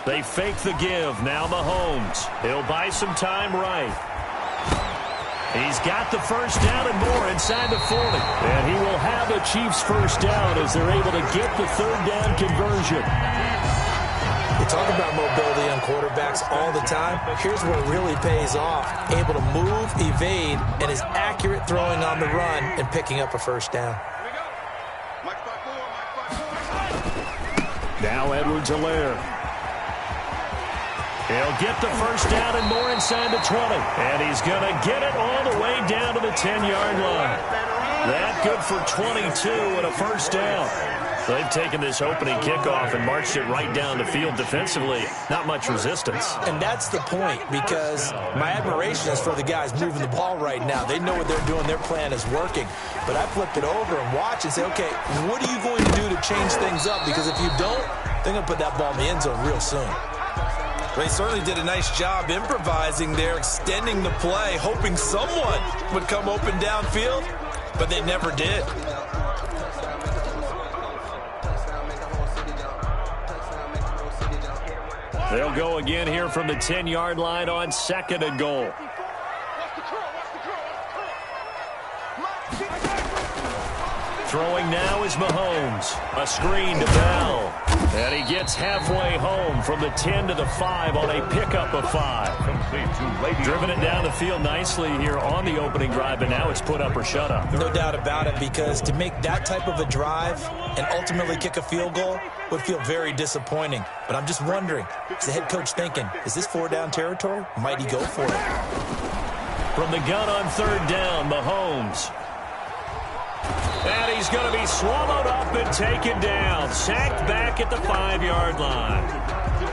They fake the give. Now Mahomes. He'll buy some time right. He's got the first down and more inside the 40. And he will have the Chiefs first down as they're able to get the third down conversion. We talk about mobility on quarterbacks all the time. Here's where it really pays off. Able to move, evade, and is accurate throwing on the run and picking up a first down. Now Edwards-Helaire. He'll get the first down and more inside the 20. And he's going to get it all the way down to the 10-yard line. That good for 22 and a first down. They've taken this opening kickoff and marched it right down the field defensively. Not much resistance. And that's the point, because my admiration is for the guys moving the ball right now. They know what they're doing. Their plan is working. But I flip it over and watch and say, okay, what are you going to do to change things up? Because if you don't, they're going to put that ball in the end zone real soon. They certainly did a nice job improvising there, extending the play, hoping someone would come open downfield, but they never did. They'll go again here from the 10-yard line on 2nd and goal. Throwing now is Mahomes. A screen to Bell. And he gets halfway home from the 10 to the 5 on a pickup of 5. Driven it down the field nicely here on the opening drive, but now it's put up or shut up. No doubt about it, because to make that type of a drive and ultimately kick a field goal would feel very disappointing. But I'm just wondering, is the head coach thinking, is this 4-down territory? Might he go for it? From the gun on 3rd down, Mahomes. And he's going to be swallowed up and taken down. Sacked back at the 5-yard line.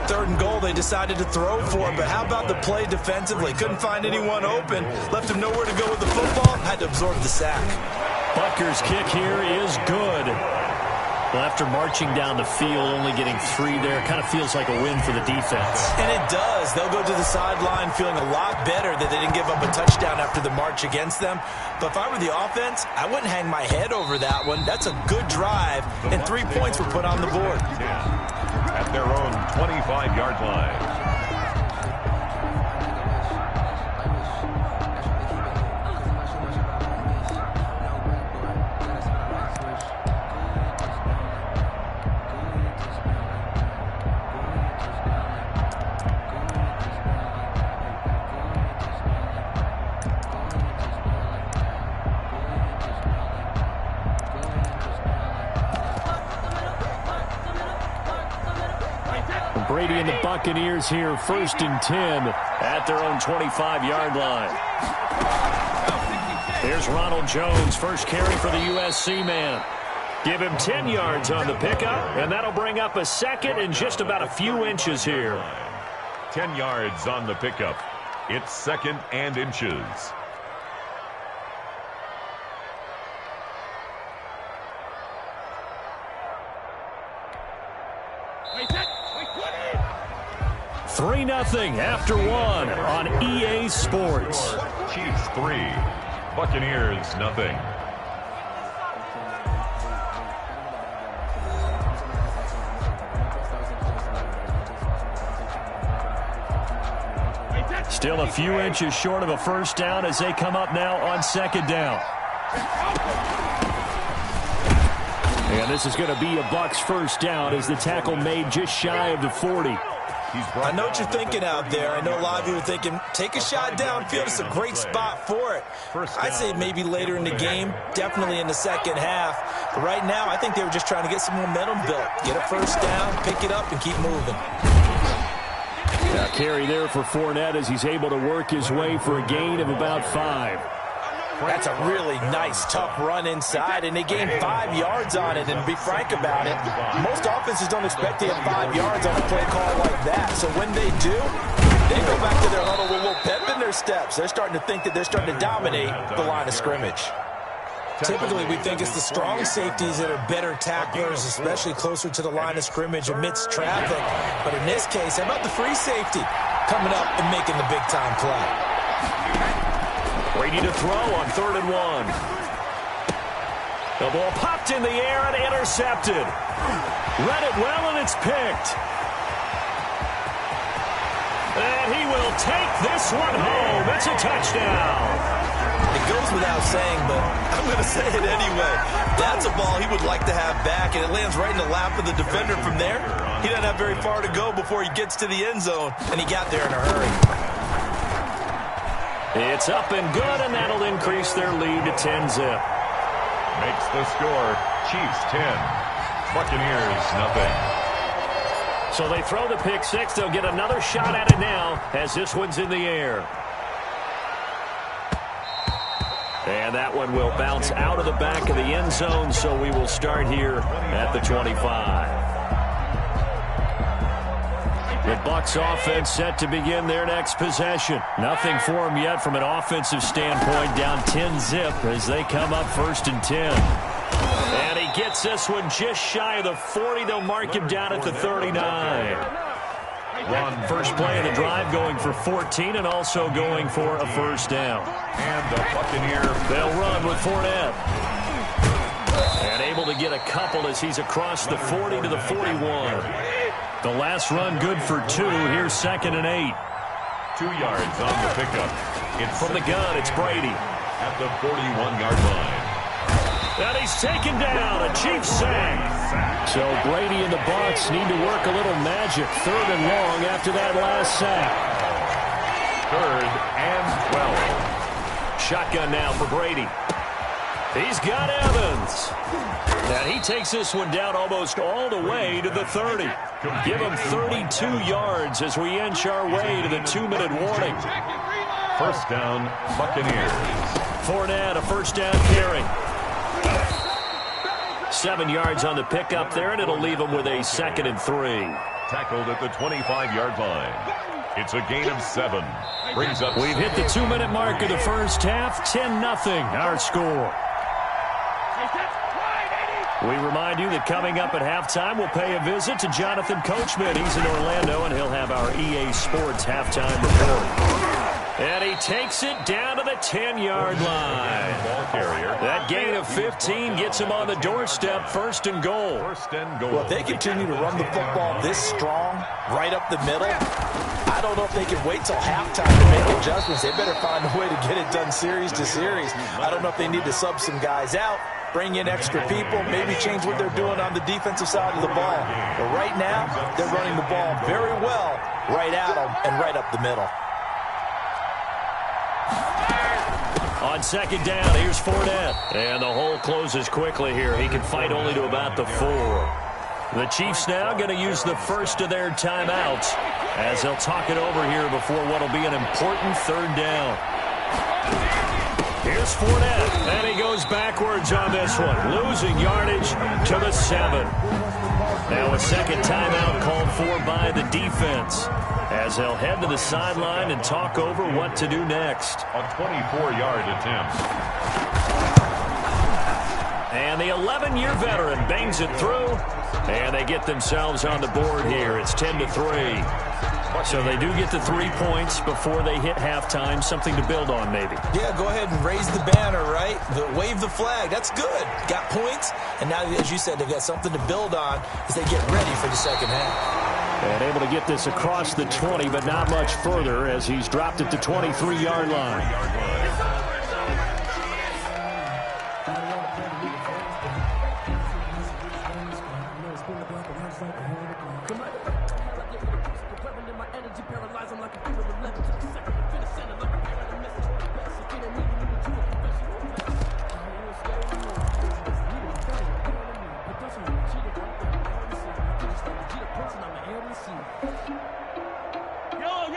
3rd and goal, they decided to throw for it, but how about the play defensively? Couldn't find anyone open. Left him nowhere to go with the football. Had to absorb the sack. Butker's kick here is good. Well, after marching down the field, only getting 3 there, kind of feels like a win for the defense. And it does. They'll go to the sideline feeling a lot better that they didn't give up a touchdown after the march against them. But if I were the offense, I wouldn't hang my head over that one. That's a good drive, and 3 points were put on the board. At their own 25-yard line. Brady and the Buccaneers here, 1st and 10 at their own 25-yard line. Here's Ronald Jones, first carry for the USC man. Give him 10 yards on the pickup, and that'll bring up a 2nd and just about a few inches here. 10 yards on the pickup. It's 2nd and inches. Three 3-0 after 1 on EA Sports. Chiefs 3, Buccaneers 0. Still a few inches short of a first down as they come up now on 2nd down. And this is going to be a Bucs first down as the tackle made just shy of the 40. I know what you're thinking out there. I know a lot of you are thinking, take a shot downfield. It's a great spot for it. I'd say maybe later in the game, definitely in the second half. But right now, I think they were just trying to get some momentum built. Get a first down, pick it up, and keep moving. Now carry there for Fournette as he's able to work his way for a gain of about 5. That's a really nice, tough run inside, and they gained 5 yards on it. And to be frank about it, most offenses don't expect to get 5 yards on a play call like that. So when they do, they go back to their huddle with a little pep in their steps. They're starting to think that they're starting to dominate the line of scrimmage. Typically, we think it's the strong safeties that are better tacklers, especially closer to the line of scrimmage amidst traffic. But in this case, how about the free safety coming up and making the big-time play? Brady to throw on 3rd and 1. The ball popped in the air and intercepted. Read it well, and it's picked. And he will take this one home. It's a touchdown. It goes without saying, but I'm going to say it anyway. That's a ball he would like to have back, and it lands right in the lap of the defender from there. He doesn't have very far to go before he gets to the end zone, and he got there in a hurry. It's up and good, and that'll increase their lead to 10-zip. Makes the score Chiefs 10, Buccaneers nothing. So they throw the pick six. They'll get another shot at it now as this one's in the air. And that one will bounce out of the back of the end zone, so we will start here at the 25. The Bucs offense set to begin their next possession. Nothing for them yet from an offensive standpoint, down 10-zip as they come up 1st and 10. And he gets this one just shy of the 40. They'll mark him down at the 39. First play of the drive going for 14 and also going for a first down. And the Buccaneers, they'll run with Fournette. And able to get a couple as he's across the 40 to the 41. The last run good for 2. Here's 2nd and 8. 2 yards on the pickup. It's from the gun. It's Brady. At the 41-yard line. And he's taken down. A Chiefs sack. So Brady and the Bucs need to work a little magic. 3rd and long after that last sack. 3rd and 12. Shotgun now for Brady. He's got Evans. And he takes this one down almost all the way to the 30. Give him 32 yards as we inch our way to the 2-minute warning. First down, Buccaneers. Fournette, a first down carry. 7 yards on the pickup there, and it'll leave him with a 2nd and 3. Tackled at the 25-yard line. It's a gain of 7. Brings up. We've hit the 2-minute mark of the first half. 10-0 our score. We remind you that coming up at halftime, we'll pay a visit to Jonathan Coachman. He's in Orlando, and he'll have our EA Sports halftime report. And he takes it down to the 10-yard line. Ball carrier. That gain of 15 gets him on the doorstep, 1st and goal. Well, if they continue to run the football this strong, right up the middle, I don't know if they can wait till halftime to make adjustments. They better find a way to get it done series to series. I don't know if they need to sub some guys out, bring in extra people, maybe change what they're doing on the defensive side of the ball. But right now, they're running the ball very well right at them and right up the middle. On 2nd down, here's Fournette. And the hole closes quickly here. He can fight only to about the 4. The Chiefs now going to use the first of their timeouts as they'll talk it over here before what will be an important 3rd down. Here's Fournette, and he goes backwards on this one, losing yardage to the 7. Now a 2nd timeout called for by the defense as they'll head to the sideline and talk over what to do next. A 24-yard attempt. And the 11-year veteran bangs it through, and they get themselves on the board here. It's 10-3. So they do get the 3 points before they hit halftime, something to build on maybe. Yeah, go ahead and raise the banner, right? Wave the flag. That's good. Got points, and now, as you said, they've got something to build on as they get ready for the 2nd half. And able to get this across the 20, but not much further as he's dropped at the 23-yard line.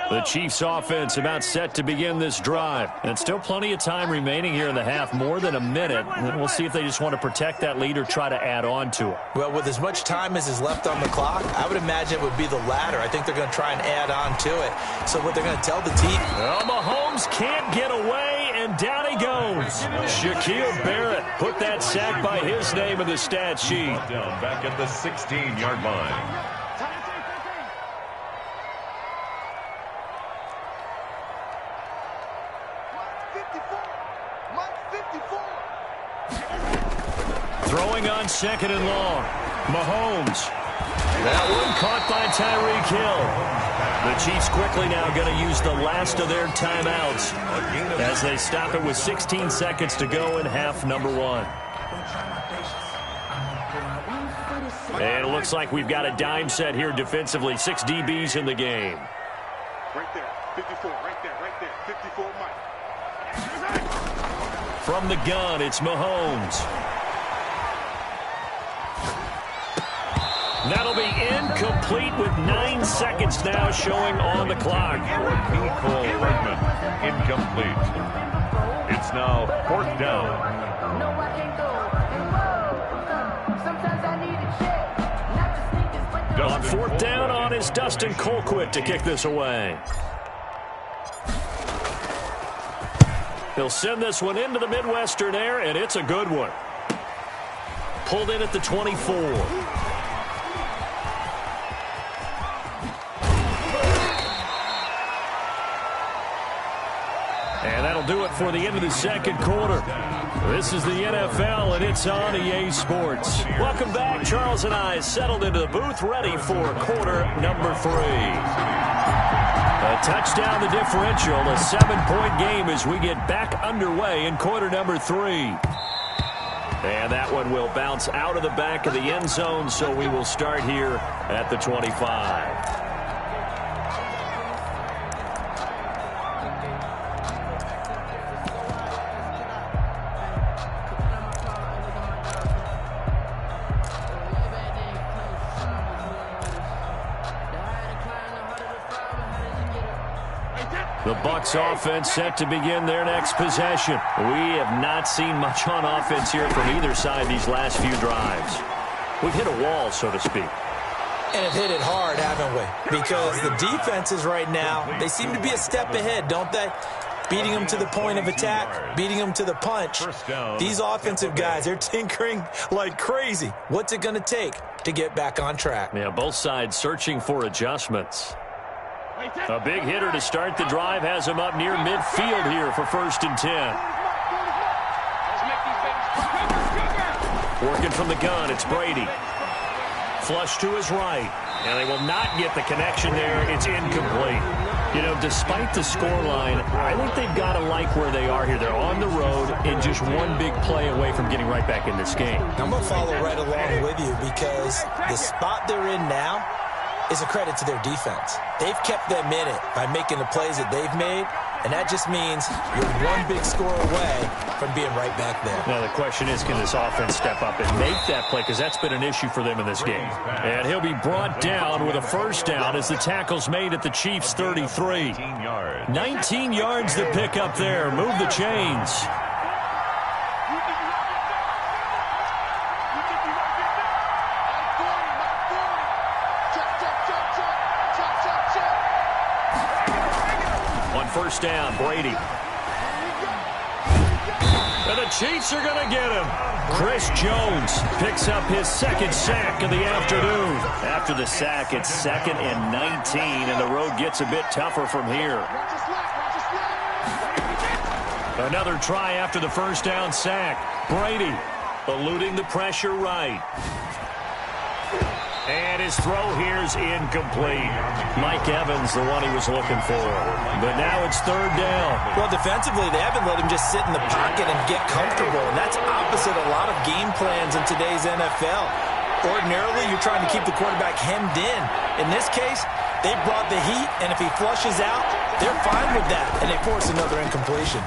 The Chiefs offense about set to begin this drive. And still plenty of time remaining here in the half, more than a minute. And we'll see if they just want to protect that lead or try to add on to it. Well, with as much time as is left on the clock, I would imagine it would be the latter. I think they're going to try and add on to it. So what they're going to tell the team. Well, Mahomes can't get away, and down he goes. Shaquille Barrett put that sack by his name in the stat sheet. Down back at the 16-yard line. Throwing on 2nd and long. Mahomes. That one caught by Tyreek Hill. The Chiefs quickly now going to use the last of their timeouts as they stop it with 16 seconds to go in half number 1. And it looks like we've got a dime set here defensively. 6 DBs in the game. Right there, 54, right there, 54, Mike. From the gun, it's Mahomes. That'll be incomplete with 9 seconds now showing on the clock. Returned2REIGN's, incomplete. It's now 4th down. On 4th down on is Dustin Colquitt to kick this away. He'll send this one into the Midwestern air, and it's a good one. Pulled in at the 24. And that'll do it for the end of the second quarter. This is the NFL, and it's on EA Sports. Welcome back. Charles and I settled into the booth, ready for quarter number 3. A touchdown, the differential, a 7-point game as we get back underway in quarter number 3. And that one will bounce out of the back of the end zone, so we will start here at the 25. The Bucs offense set to begin their next possession. We have not seen much on offense here from either side these last few drives. We've hit a wall, so to speak. And have hit it hard, haven't we? Because the defenses right now, they seem to be a step ahead, don't they? Beating them to the point of attack, beating them to the punch. These offensive guys, they're tinkering like crazy. What's it going to take to get back on track? Yeah, both sides searching for adjustments. A big hitter to start the drive has him up near midfield here for 1st and 10. Working from the gun, it's Brady. Flush to his right. And they will not get the connection there. It's incomplete. You know, despite the scoreline, I think they've got to like where they are here. They're on the road and just one big play away from getting right back in this game. I'm going to follow right along with you because the spot they're in now is a credit to their defense. They've kept them in it by making the plays that they've made, and that just means you're one big score away from being right back there. Now the question is, can this offense step up and make that play? Because that's been an issue for them in this game. And he'll be brought down with a 1st down as the tackle's made at the Chiefs' 33. 19 yards to pick up there. Move the chains. On 1st down, Brady. And the Chiefs are going to get him. Chris Jones picks up his 2nd sack of the afternoon. After the sack, it's 2nd and 19, and the road gets a bit tougher from here. Another try after the 1st down sack. Brady eluding the pressure right. And his throw here's incomplete. Mike Evans, the one he was looking for. But now it's 3rd down. Well, defensively, they haven't let him just sit in the pocket and get comfortable. And that's opposite a lot of game plans in today's NFL. Ordinarily, you're trying to keep the quarterback hemmed in. In this case, they brought the heat, and if he flushes out, they're fine with that, and they force another incompletion.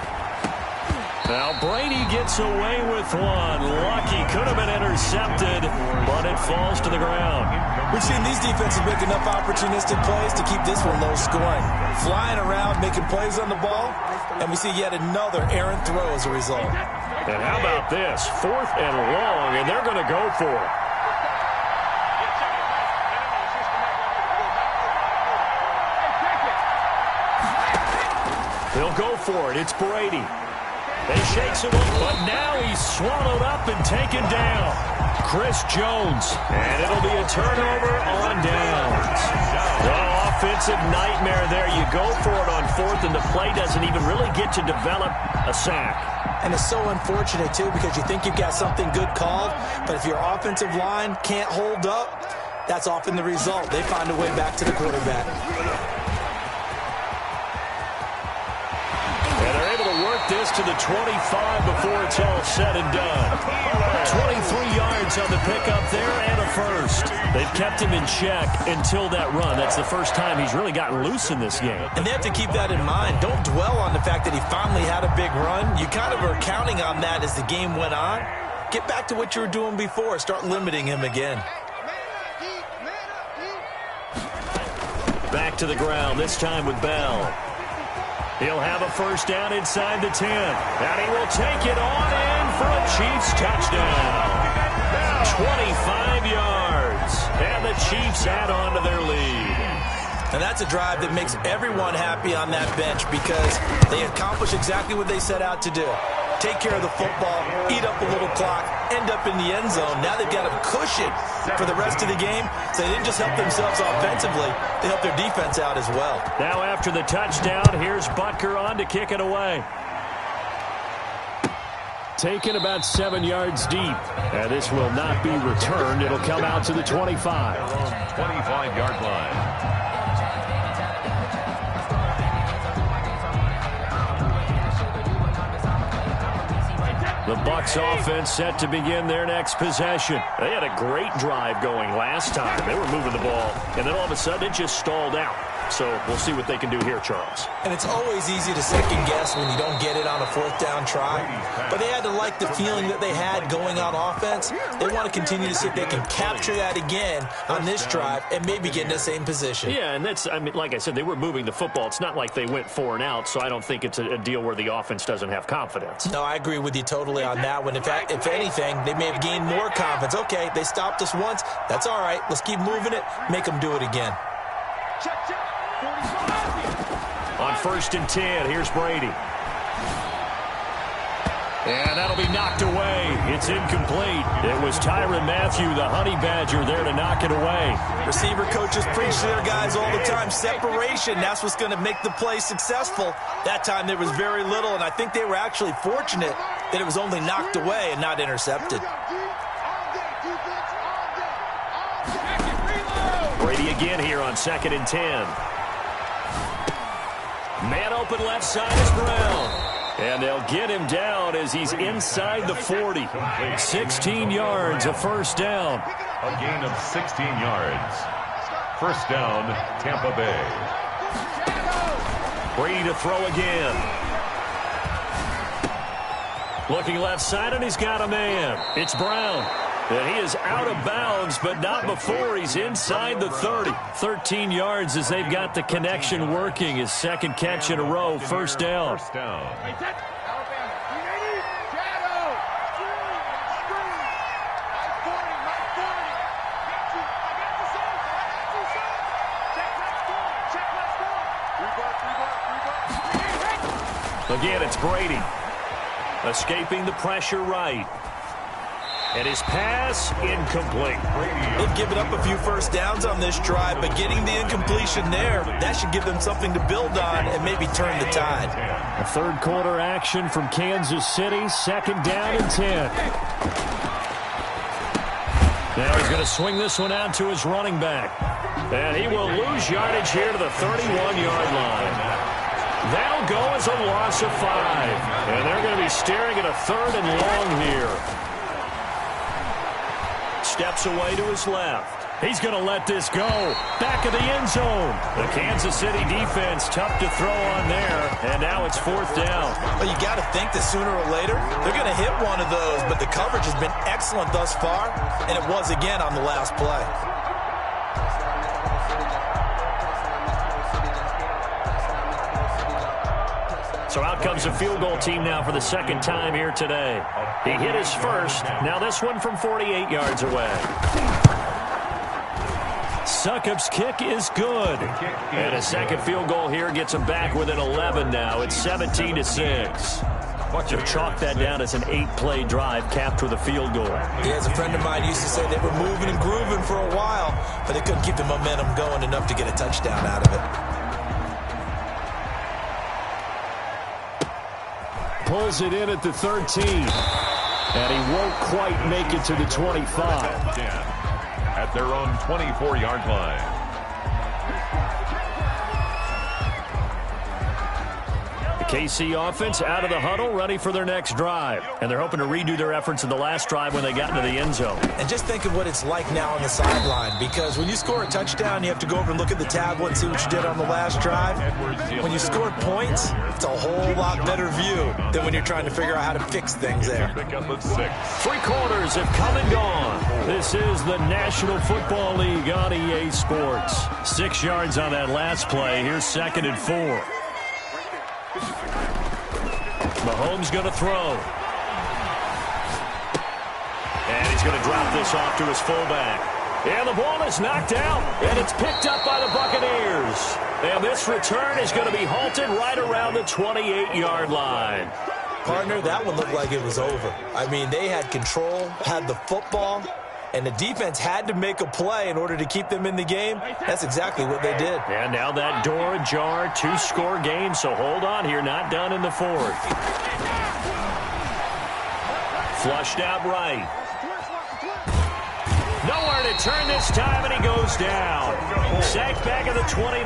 Now Brady gets away with one. Lucky, could have been intercepted, but it falls to the ground. We've seen these defenses make enough opportunistic plays to keep this one low scoring. Flying around, making plays on the ball, and we see yet another errant throw as a result. And how about this? 4th and long, and they're going to go for it. They'll go for it. It's Brady. They shakes him up, but now he's swallowed up and taken down. Chris Jones, and it'll be a turnover on downs. Oh, offensive nightmare there. You go for it on 4th, and the play doesn't even really get to develop a sack. And it's so unfortunate, too, because you think you've got something good called, but if your offensive line can't hold up, that's often the result. They find a way back to the quarterback. And they're able to work this to the 25 before it's all said and done. 23 yards on the pickup there and a first. They've kept him in check until that run. That's the first time he's really gotten loose in this game. And they have to keep that in mind. Don't dwell on the fact that he finally had a big run. You kind of are counting on that as the game went on. Get back to what you were doing before. Start limiting him again. Back to the ground, this time with Bell. He'll have a first down inside the 10. And he will take it on in for a Chiefs touchdown. 25 yards. And the Chiefs add on to their lead. And that's a drive that makes everyone happy on that bench because they accomplish exactly what they set out to do. Take care of the football, eat up a little clock, end up in the end zone. Now they've got a cushion for the rest of the game. So they didn't just help themselves offensively, they helped their defense out as well. Now after the touchdown, here's Butker on to kick it away. Taken about 7 yards deep. And this will not be returned. It'll come out to the 25. 25-yard line. The Bucs offense set to begin their next possession. They had a great drive going last time. They were moving the ball, and then all of a sudden it just stalled out. So we'll see what they can do here, Charles. And it's always easy to second guess when you don't get it on a fourth down try. But they had to like the feeling that they had going on offense. They want to continue to see if they can capture that again on this drive and maybe get in the same position. Yeah, and that's, I mean, like I said, they were moving the football. It's not like they went 4 and out, so I don't think it's a deal where the offense doesn't have confidence. No, I agree with you totally on that one. If anything, they may have gained more confidence. Okay, they stopped us once. That's all right. Let's keep moving it. Make them do it again. On 1st and 10, here's Brady. And that'll be knocked away. It's incomplete. It was Tyrann Mathieu, the honey badger, there to knock it away. Receiver coaches preach to their guys all the time. Separation, that's what's going to make the play successful. That time there was very little, and I think they were actually fortunate that it was only knocked away and not intercepted. Brady again here on 2nd and 10. Man open left side is Brown. And they'll get him down as he's inside the 40. 16 yards, a first down. A gain of 16 yards. First down, Tampa Bay. Brady to throw again. Looking left side, and he's got a man. It's Brown. And he is out of bounds, but not before he's inside the 30. 13 yards as they've got the connection working. His second catch in a row, first down. First down. Again, it's Brady. Escaping the pressure right. And his pass, incomplete. They've given up a few first downs on this drive, but getting the incompletion there, that should give them something to build on and maybe turn the tide. A third quarter action from Kansas City, 2nd down and 10. Now he's going to swing this one out to his running back. And he will lose yardage here to the 31-yard line. That'll go as a loss of 5. And they're going to be staring at a 3rd and long here. Steps away to his left. He's going to let this go. Back of the end zone. The Kansas City defense tough to throw on there. And now it's 4th down. Well, you got to think that sooner or later, they're going to hit one of those. But the coverage has been excellent thus far. And it was again on the last play. So out comes a field goal team now for the 2nd time here today. He hit his first. Now this one from 48 yards away. Succop's kick is good. And a second field goal here gets him back within 11 now. It's 17-6. So chalk that down as an 8-play drive capped with a field goal. Yeah, as a friend of mine used to say, they were moving and grooving for a while, but they couldn't keep the momentum going enough to get a touchdown out of it. Pulls it in at the 13. And he won't quite make it to the 25. At their own 24-yard line. KC offense out of the huddle, ready for their next drive. And they're hoping to redo their efforts in the last drive when they got into the end zone. And just think of what it's like now on the sideline, because when you score a touchdown, you have to go over and look at the tablet and see what you did on the last drive. When you score points, it's a whole lot better view than when you're trying to figure out how to fix things there. 3 quarters have come and gone. This is the National Football League on EA Sports. 6 yards on that last play. Here's 2nd and 4. Mahomes going to throw. And he's going to drop this off to his fullback. And the ball is knocked out, and it's picked up by the Buccaneers. And this return is going to be halted right around the 28-yard line. Partner, that one looked like it was over. I mean, they had control, had the football, and the defense had to make a play in order to keep them in the game. That's exactly what they did. And now that door ajar, 2-score game, so hold on here, not done in the 4th. Flushed out right. Nowhere to turn this time, and he goes down. Sacked back at the 29.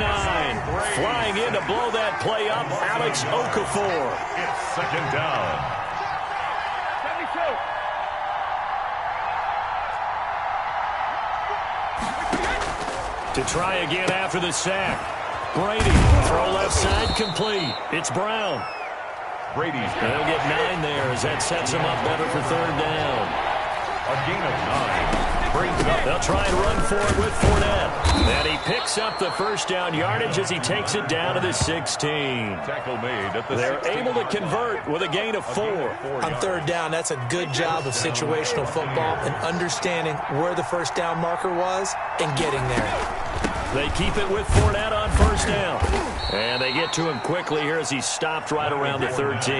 Flying in to blow that play up, Alex Okafor. It's 2nd down. To try again after the sack. Brady, throw left side, complete. It's Brown. Brady's and they'll get 9 there as that sets him up better for 3rd down. A gain of 9. Brings up. They'll try and run for it with Fournette. And he picks up the 1st down yardage as he takes it down to the 16. Tackle made at the They're 16. able to convert with a gain of 4. On 3rd down, that's a good job of situational football and understanding where the 1st down marker was and getting there. They keep it with Fournette on 1st down. And they get to him quickly here as he's stopped right around the 13.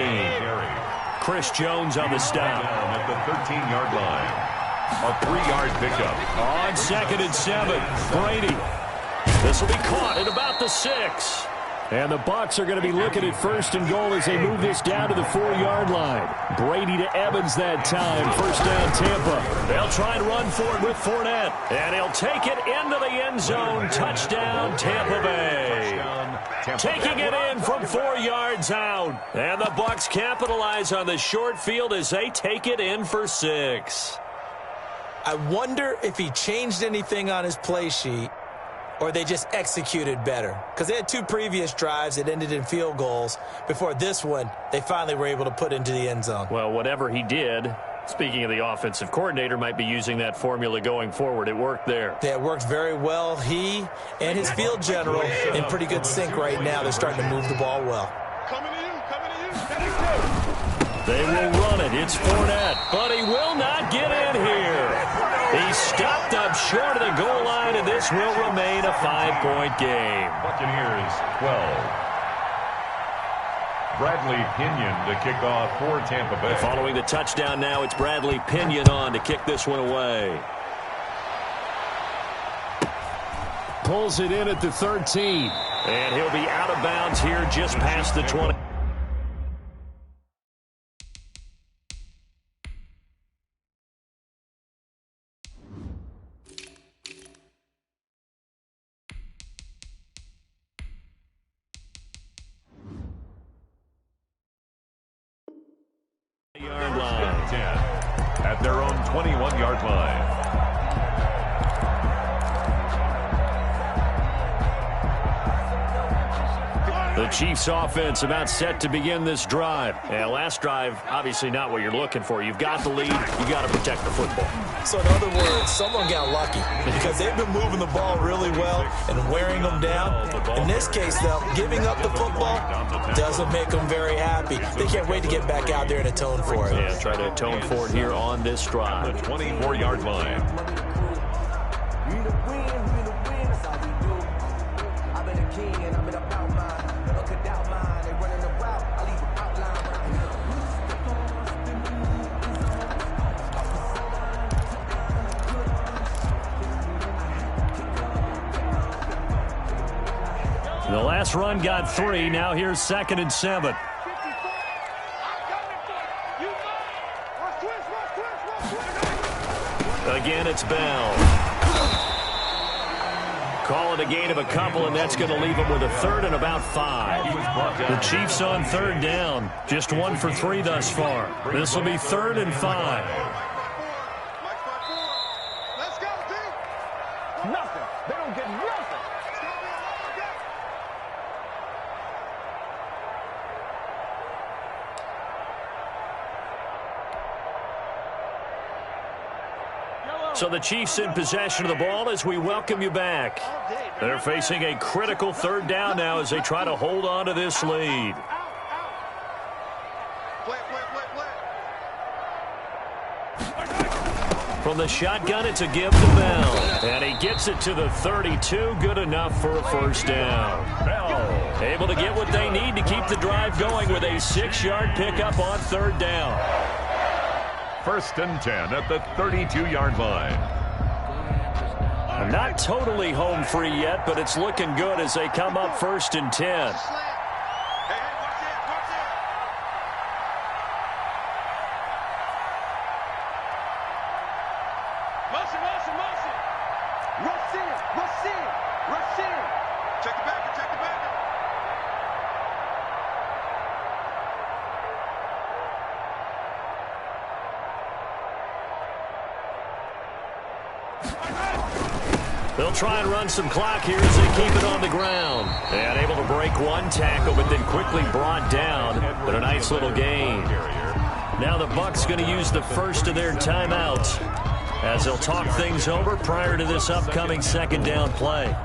Chris Jones on the stop. Down at the 13-yard line. A 3-yard pickup. On 2nd and 7, Brady. This will be caught at about the 6. And the Bucs are going to be looking at 1st and goal as they move this down to the 4-yard line. Brady to Evans that time. 1st down, Tampa. They'll try and run for it with Fournette. And he'll take it into the end zone. Touchdown, Tampa Bay. Taking it in from 4 yards out. And the Bucs capitalize on the short field as they take it in for 6. I wonder if he changed anything on his play sheet or they just executed better. Because they had 2 previous drives that ended in field goals. Before this one, they finally were able to put into the end zone. Well, whatever he did, speaking of the offensive coordinator, might be using that formula going forward. It worked there. Yeah, it worked very well. He and his field general in pretty good sync right now. They're starting to move the ball well. Coming to you. They will run it. It's Fournette, but he will not get in here. He's stopped up short of the goal line, and this will remain a 5-point game. Buccaneers 12. Bradley Pinion to kick off for Tampa Bay. Following the touchdown now, it's Bradley Pinion on to kick this one away. Pulls it in at the 13. And he'll be out of bounds here just past the 20. Yard line. 10 at their own 21-yard line. The Chiefs offense about set to begin this drive. And last drive, obviously not what you're looking for. You've got the lead. You got to protect the football. So in other words, someone got lucky because they've been moving the ball really well and wearing them down. In this case, though, giving up the football doesn't make them very happy. They can't wait to get back out there and atone for it. Yeah, try to atone for it here on this drive. The 24-yard line. The last run got 3. Now here's 2nd and 7. Again, it's Bell. ball and a gain of a couple, and that's going to leave them with a third and about 5. The Chiefs on third down. Just 1 for 3 thus far. This will be 3rd and 5. Let's go, team. Nothing. They don't get nothing. So the Chiefs in possession of the ball as we welcome you back. They're facing a critical 3rd down now as they try to hold on to this lead. From the shotgun, it's a give to Bell. And he gets it to the 32. Good enough for a first down. Bell able to get what they need to keep the drive going with a 6-yard pickup on 3rd down. 1st and 10 at the 32-yard line. Not totally home free yet, but it's looking good as they come up 1st and 10. They'll try and run some clock here as they keep it on the ground. And able to break one tackle, but then quickly brought down. But a nice little gain. Now the Bucs going to use the first of their timeouts as they'll talk things over prior to this upcoming 2nd down play.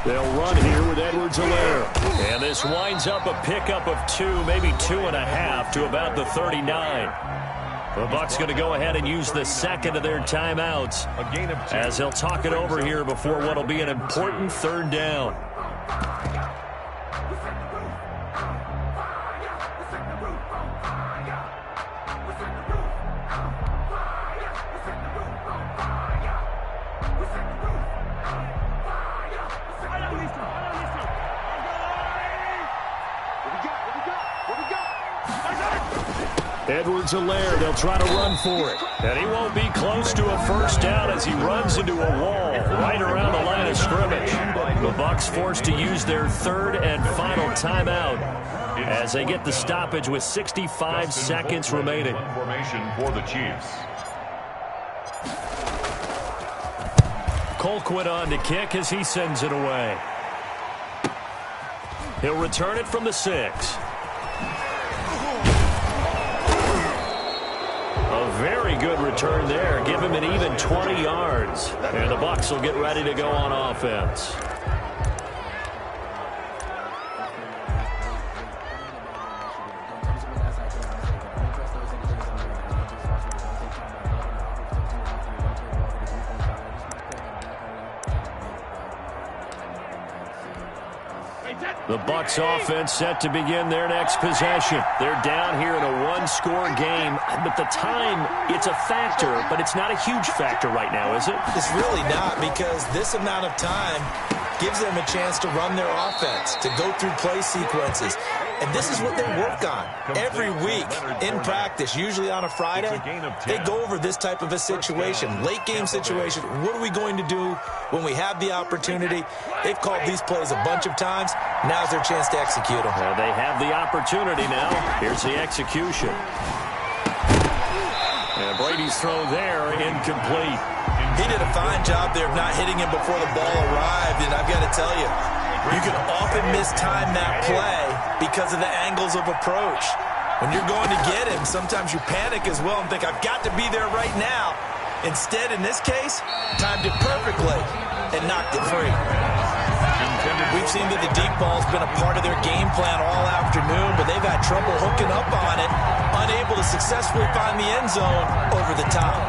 They'll run here with Edwards-Helaire. And this winds up a pickup of 2, maybe 2.5 to about the 39. The Bucs going to go ahead and use the 2nd of their timeouts as they'll talk it over here before what will be an important 3rd down. Edwards-Helaire, they'll try to run for it. And he won't be close to a first down as he runs into a wall right around the line of scrimmage. The Bucs forced to use their 3rd and final timeout as they get the stoppage with 65 seconds remaining. Formation for the Chiefs. Colquitt on to kick as he sends it away. He'll return it from the 6. A very good return there. Give him an even 20 yards. And the Bucs will get ready to go on offense. The Bucs offense set to begin their next possession. They're down here in a 1-score game, but the time, it's a factor, but it's not a huge factor right now, is it? It's really not, because this amount of time gives them a chance to run their offense, to go through play sequences. And this is what they work on every week in practice, usually on a Friday. They go over this type of a situation, late game situation. What are we going to do when we have the opportunity? They've called these plays a bunch of times. Now's their chance to execute them. Well, they have the opportunity now. Here's the execution. And Brady's throw there, incomplete. He did a fine job there of not hitting him before the ball arrived, and I've got to tell you, you can often mistime that play because of the angles of approach. When you're going to get him, sometimes you panic as well and think, I've got to be there right now. Instead, in this case, timed it perfectly and knocked it free. We've seen that the deep ball's been a part of their game plan all afternoon, but they've had trouble hooking up on it, unable to successfully find the end zone over the top.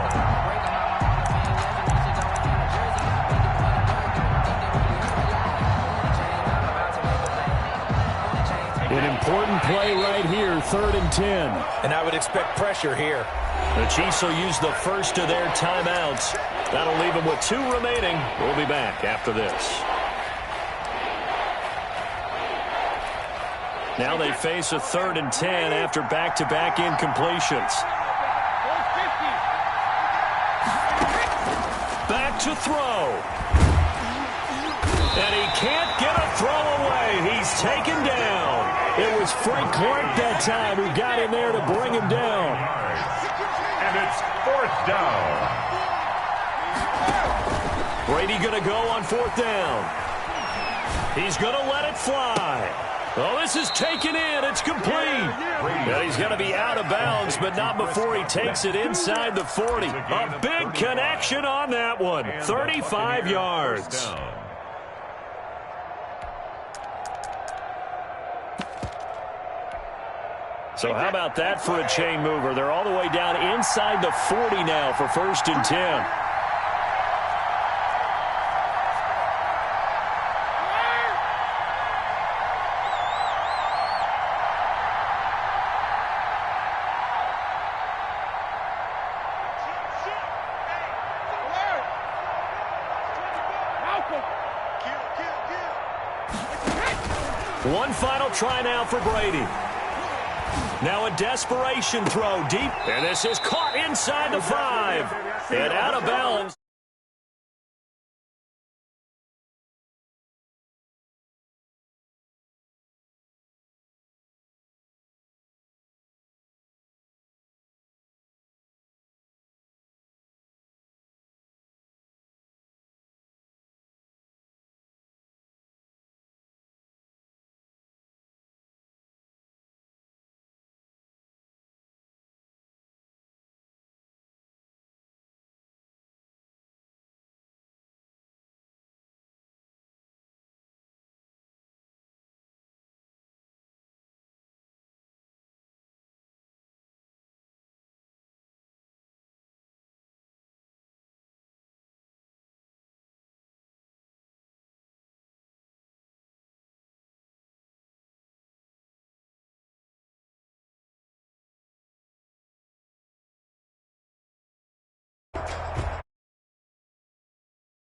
An important play right here, 3rd and 10. And I would expect pressure here. The Chiefs will use the first of their timeouts That'll leave him with 2 remaining. We'll be back after this. Now they face a 3rd and 10 after back-to-back incompletions. Back to throw. And he can't get a throw away. He's taken down. It was Frank Clark that time who got in there to bring him down. And it's 4th down. Brady going to go on 4th down. He's going to let it fly. Oh, this is taken in. It's complete. And he's going to be out of bounds, but not before he takes it inside the 40. A big connection on that one. 35 yards. So how about that for a chain mover? They're all the way down inside the 40 now for 1st and 10. One final try now for Brady. Now a desperation throw deep, and this is caught inside the 5 and out of bounds.